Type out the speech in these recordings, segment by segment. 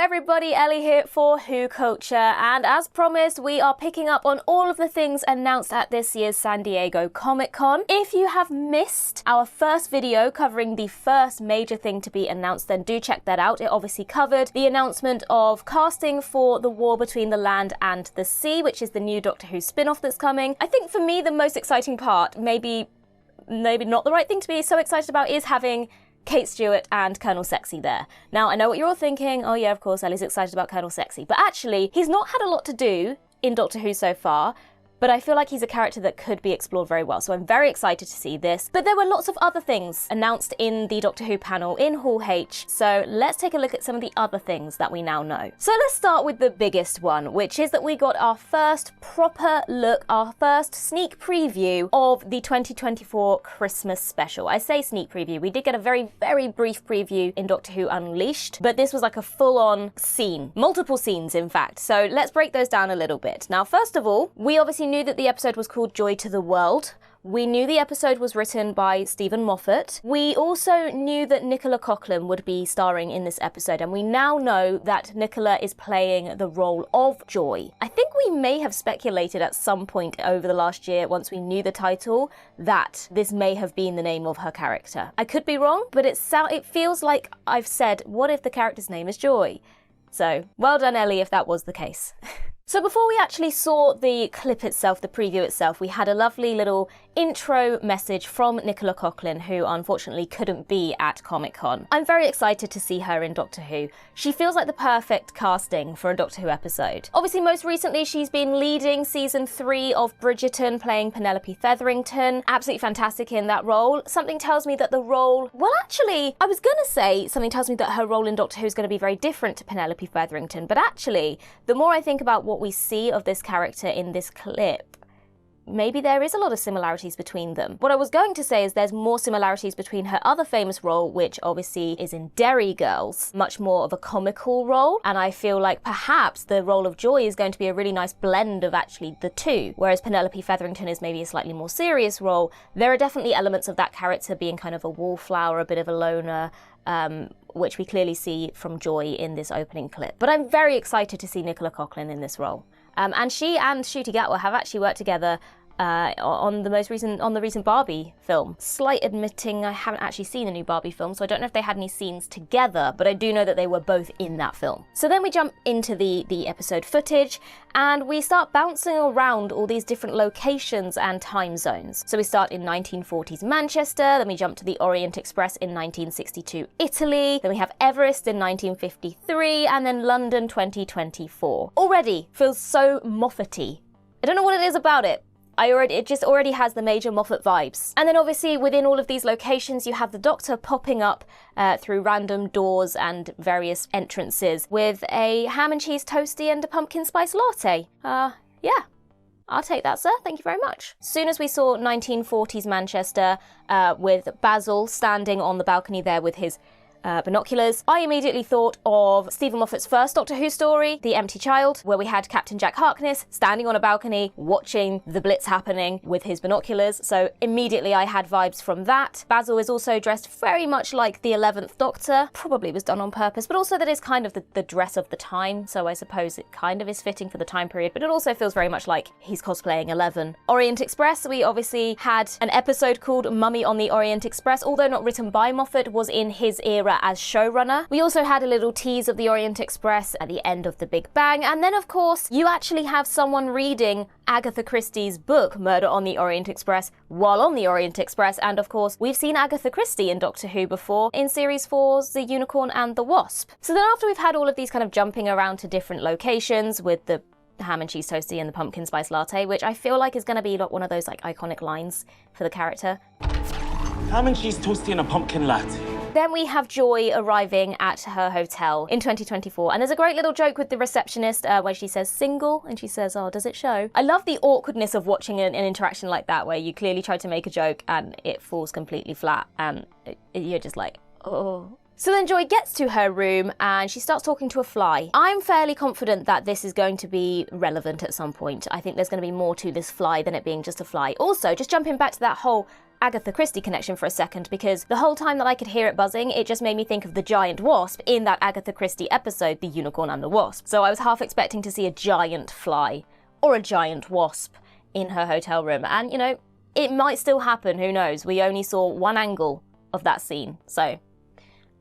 everybody, Ellie here for WhoCulture, and as promised, we are picking up on all of the things announced at this year's San Diego Comic-Con. If you have missed our first video covering the first major thing to be announced, then do check that out. It obviously covered the announcement of casting for The War Between the Land and the Sea, which is the new Doctor Who spin-off that's coming. I think for me, the most exciting part, maybe not the right thing to be so excited about, is having Kate Stewart and Colonel Sexy there. Now, I know what you're all thinking. Oh yeah, of course, Ellie's excited about Colonel Sexy. But actually, he's not had a lot to do in Doctor Who so far, but I feel like he's a character that could be explored very well, so I'm very excited to see this. But there were lots of other things announced in the Doctor Who panel in Hall H, so let's take a look at some of the other things that we now know. So let's start with the biggest one, which is that we got our first proper look, our first sneak preview of the 2024 Christmas special. I say sneak preview, we did get a very, very brief preview in Doctor Who Unleashed, but this was like a full-on scene, multiple scenes in fact, so let's break those down a little bit. Now, first of all, we obviously knew that the episode was called Joy to the World. We knew the episode was written by Stephen Moffat. We also knew that Nicola Coughlan would be starring in this episode, and we now know that Nicola is playing the role of Joy. I think we may have speculated at some point over the last year, once we knew the title, that this may have been the name of her character. I could be wrong, but it feels like I've said, what if the character's name is Joy? So, well done, Ellie, if that was the case. So before we actually saw the clip itself, the preview itself, we had a lovely little intro message from Nicola Coughlan, who unfortunately couldn't be at Comic-Con. I'm very excited to see her in Doctor Who. She feels like the perfect casting for a Doctor Who episode. Obviously, most recently, she's been leading season 3 of Bridgerton, playing Penelope Featherington. Absolutely fantastic in that role. Something tells me that the role, well actually, I was gonna say something tells me that her role in Doctor Who is gonna be very different to Penelope Featherington, but actually, the more I think about what we see of this character in this clip, maybe there is a lot of similarities between them. What I was going to say is there's more similarities between her other famous role, which obviously is in Derry Girls, much more of a comical role, and I feel like perhaps the role of Joy is going to be a really nice blend of actually the two, whereas Penelope Featherington is maybe a slightly more serious role. There are definitely elements of that character being kind of a wallflower, a bit of a loner, which we clearly see from Joy in this opening clip. But I'm very excited to see Nicola Coughlan in this role. And she and Ncuti Gatwa have actually worked together on the recent Barbie film. Slight admitting I haven't actually seen the new Barbie film, so I don't know if they had any scenes together, but I do know that they were both in that film. So then we jump into the episode footage, and we start bouncing around all these different locations and time zones. So we start in 1940s Manchester, then we jump to the Orient Express in 1962 Italy, then we have Everest in 1953, and then London 2024. Already feels so Moffat-y. I don't know what it is about it. It just already has the major Moffat vibes. And then obviously within all of these locations, you have the Doctor popping up through random doors and various entrances with a ham and cheese toastie and a pumpkin spice latte. Yeah. I'll take that, sir. Thank you very much. Soon as we saw 1940s Manchester with Basil standing on the balcony there with his binoculars, I immediately thought of Stephen Moffat's first Doctor Who story, The Empty Child, where we had Captain Jack Harkness standing on a balcony watching the Blitz happening with his binoculars, so immediately I had vibes from that. Basil is also dressed very much like the 11th Doctor, probably was done on purpose, but also that is kind of the dress of the time, so I suppose it kind of is fitting for the time period, but it also feels very much like he's cosplaying 11. Orient Express, we obviously had an episode called Mummy on the Orient Express, although not written by Moffat, was in his era as showrunner. We also had a little tease of the Orient Express at the end of The Big Bang, and then of course you actually have someone reading Agatha Christie's book Murder on the Orient Express while on the Orient Express, and of course we've seen Agatha Christie in Doctor Who before in Series 4's The Unicorn and the Wasp. So then after we've had all of these kind of jumping around to different locations with the ham and cheese toastie and the pumpkin spice latte, which I feel like is going to be like one of those like iconic lines for the character. Ham and cheese toastie and a pumpkin latte. Then we have Joy arriving at her hotel in 2024, and there's a great little joke with the receptionist where she says single, and she says, oh, does it show? I love the awkwardness of watching an interaction like that, where you clearly try to make a joke and it falls completely flat, and you're just like, oh. So then Joy gets to her room and she starts talking to a fly. I'm fairly confident that this is going to be relevant at some point. I think there's going to be more to this fly than it being just a fly. Also, just jumping back to that whole Agatha Christie connection for a second, because the whole time that I could hear it buzzing, it just made me think of the giant wasp in that Agatha Christie episode, The Unicorn and the Wasp. So I was half expecting to see a giant fly or a giant wasp in her hotel room. And, you know, it might still happen, who knows? We only saw one angle of that scene, so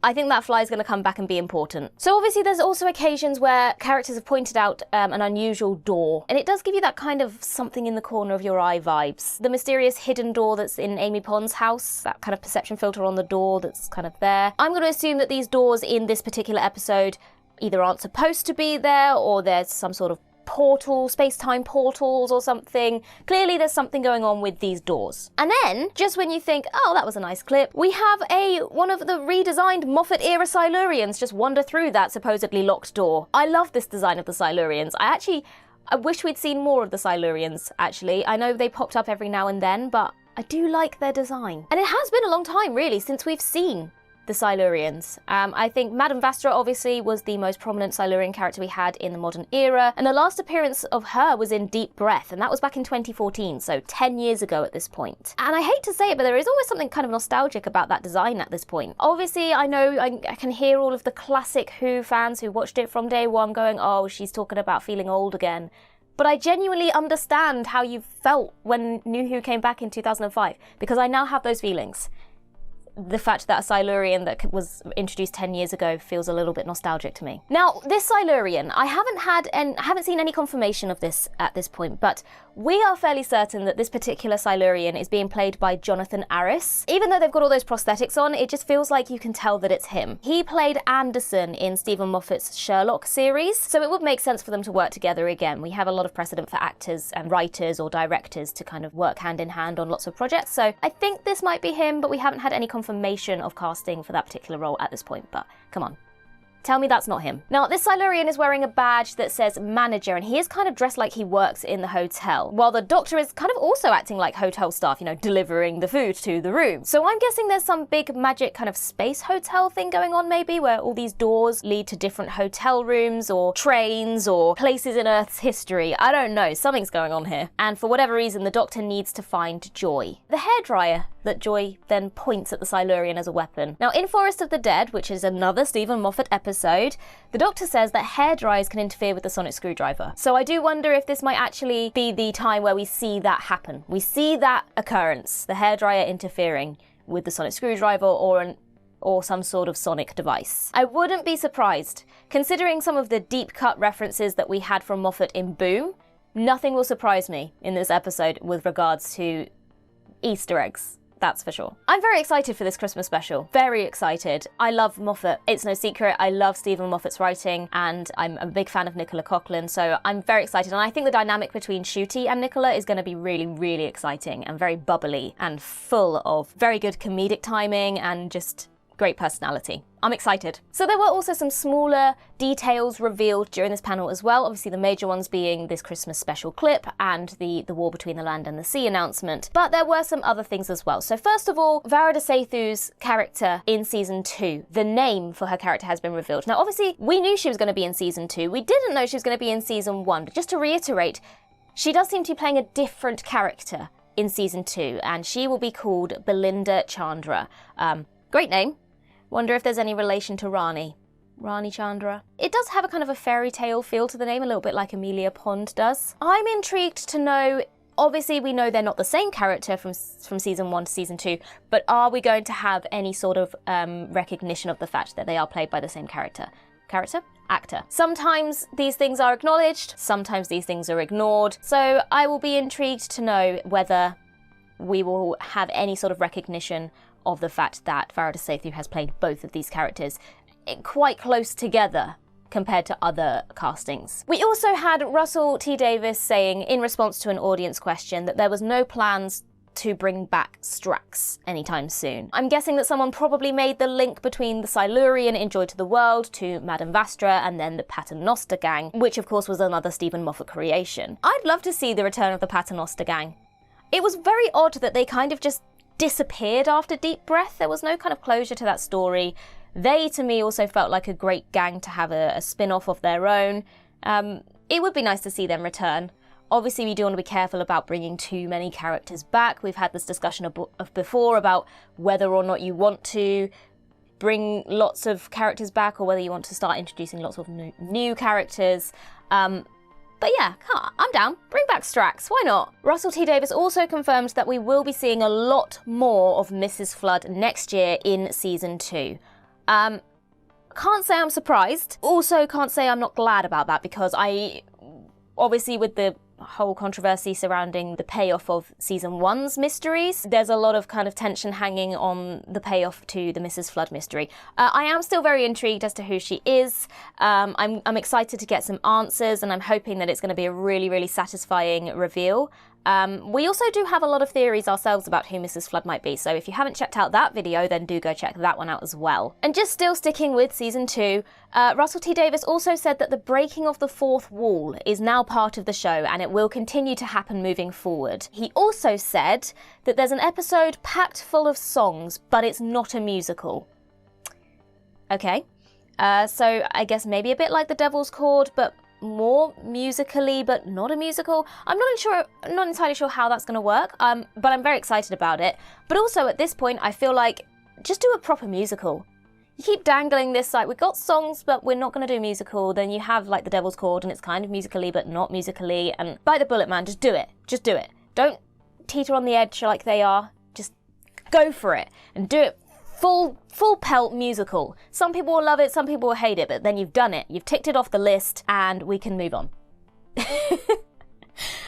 I think that fly is going to come back and be important. So obviously there's also occasions where characters have pointed out an unusual door, and it does give you that kind of something in the corner of your eye vibes. The mysterious hidden door that's in Amy Pond's house, that kind of perception filter on the door that's kind of there. I'm going to assume that these doors in this particular episode either aren't supposed to be there, or there's some sort of portal, space-time portals or something. Clearly there's something going on with these doors. And then, just when you think, oh, that was a nice clip, we have one of the redesigned Moffat-era Silurians just wander through that supposedly locked door. I love this design of the Silurians. I wish we'd seen more of the Silurians, actually. I know they popped up every now and then, but I do like their design. And it has been a long time, really, since we've seen the Silurians. I think Madame Vastra obviously was the most prominent Silurian character we had in the modern era, and the last appearance of her was in Deep Breath, and that was back in 2014, so 10 years ago at this point. And I hate to say it, but there is always something kind of nostalgic about that design at this point. Obviously, I know I can hear all of the classic Who fans who watched it from day one going, oh, she's talking about feeling old again. But I genuinely understand how you felt when New Who came back in 2005, because I now have those feelings. The fact that a Silurian that was introduced 10 years ago feels a little bit nostalgic to me. Now, this Silurian, I haven't seen any confirmation of this at this point, but we are fairly certain that this particular Silurian is being played by Jonathan Arris. Even though they've got all those prosthetics on, it just feels like you can tell that it's him. He played Anderson in Stephen Moffat's Sherlock series, so it would make sense for them to work together again. We have a lot of precedent for actors and writers or directors to kind of work hand in hand on lots of projects, so I think this might be him, but we haven't had any confirmation of casting for that particular role at this point, but come on. Tell me that's not him. Now, this Silurian is wearing a badge that says manager, and he is kind of dressed like he works in the hotel, while the Doctor is kind of also acting like hotel staff, you know, delivering the food to the room. So I'm guessing there's some big magic kind of space hotel thing going on maybe, where all these doors lead to different hotel rooms or trains or places in Earth's history. I don't know, something's going on here. And for whatever reason, the Doctor needs to find Joy, the hairdryer that Joy then points at the Silurian as a weapon. Now, in Forest of the Dead, which is another Stephen Moffat episode, the Doctor says that hairdryers can interfere with the sonic screwdriver. So I do wonder if this might actually be the time where we see that happen. We see that occurrence, the hairdryer interfering with the sonic screwdriver or some sort of sonic device. I wouldn't be surprised. Considering some of the deep cut references that we had from Moffat in Boom, nothing will surprise me in this episode with regards to Easter eggs. That's for sure. I'm very excited for this Christmas special. Very excited. I love Moffat. It's no secret. I love Stephen Moffat's writing, and I'm a big fan of Nicola Coughlan, so I'm very excited. And I think the dynamic between Ncuti and Nicola is going to be really, really exciting and very bubbly and full of very good comedic timing and just great personality. I'm excited. So there were also some smaller details revealed during this panel as well. Obviously the major ones being this Christmas special clip and the war between the land and the sea announcement. But there were some other things as well. So first of all, Varada Sethu's character in season 2, the name for her character has been revealed. Now obviously we knew she was going to be in season 2. We didn't know she was going to be in season 1, but just to reiterate, she does seem to be playing a different character in season 2, and she will be called Belinda Chandra. Great name. Wonder if there's any relation to Rani Chandra. It does have a kind of a fairy tale feel to the name, a little bit like Amelia Pond does. I'm intrigued to know, obviously we know they're not the same character from season 1 to season 2, but are we going to have any sort of recognition of the fact that they are played by the same actor. Sometimes these things are acknowledged, sometimes these things are ignored, so I will be intrigued to know whether we will have any sort of recognition of the fact that Varada Sethu has played both of these characters quite close together compared to other castings. We also had Russell T Davies saying, in response to an audience question, that there was no plans to bring back Strax anytime soon. I'm guessing that someone probably made the link between the Silurian in Joy to the World to Madame Vastra and then the Paternoster Gang, which of course was another Stephen Moffat creation. I'd love to see the return of the Paternoster Gang. It was very odd that they kind of just disappeared after Deep Breath. There was no kind of closure to that story. They, to me, also felt like a great gang to have a spin-off of their own. It would be nice to see them return. Obviously, we do want to be careful about bringing too many characters back. We've had this discussion of before about whether or not you want to bring lots of characters back or whether you want to start introducing lots of new characters. But yeah, I'm down. Bring back Strax, why not? Russell T Davies also confirmed that we will be seeing a lot more of Mrs. Flood next year in season 2. Can't say I'm surprised. Also can't say I'm not glad about that, because obviously with the whole controversy surrounding the payoff of season 1's mysteries, there's a lot of kind of tension hanging on the payoff to the Mrs. Flood mystery. I am still very intrigued as to who she is. I'm excited to get some answers, and I'm hoping that it's going to be a really, really satisfying reveal. We also do have a lot of theories ourselves about who Mrs. Flood might be, so if you haven't checked out that video, then do go check that one out as well. And just still sticking with season 2, Russell T Davies also said that the breaking of the fourth wall is now part of the show, and it will continue to happen moving forward. He also said that there's an episode packed full of songs, but it's not a musical. Okay, so I guess maybe a bit like The Devil's Chord, but more musically, but not a musical. I'm not entirely sure how that's going to work, but I'm very excited about it. But also at this point, I feel like just do a proper musical. You keep dangling this, like, we've got songs, but we're not going to do musical. Then you have like The Devil's Chord, and it's kind of musically, but not musically. And bite the bullet, man. Just do it. Just do it. Don't teeter on the edge like they are. Just go for it and do it. Full pelt musical. Some people will love it, some people will hate it, but then you've done it. You've ticked it off the list, and we can move on.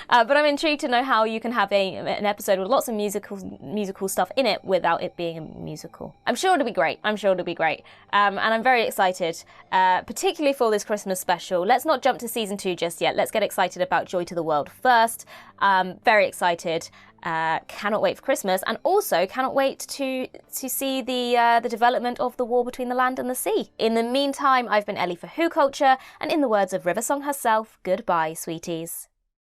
But I'm intrigued to know how you can have an episode with lots of musical stuff in it without it being a musical. I'm sure it'll be great. I'm sure it'll be great. And I'm very excited, particularly for this Christmas special. Let's not jump to season 2 just yet. Let's get excited about Joy to the World first. Very excited. Cannot wait for Christmas, and also cannot wait to see the development of the war between the land and the sea. In the meantime, I've been Ellie for WhoCulture, and in the words of Riversong herself, goodbye, sweeties.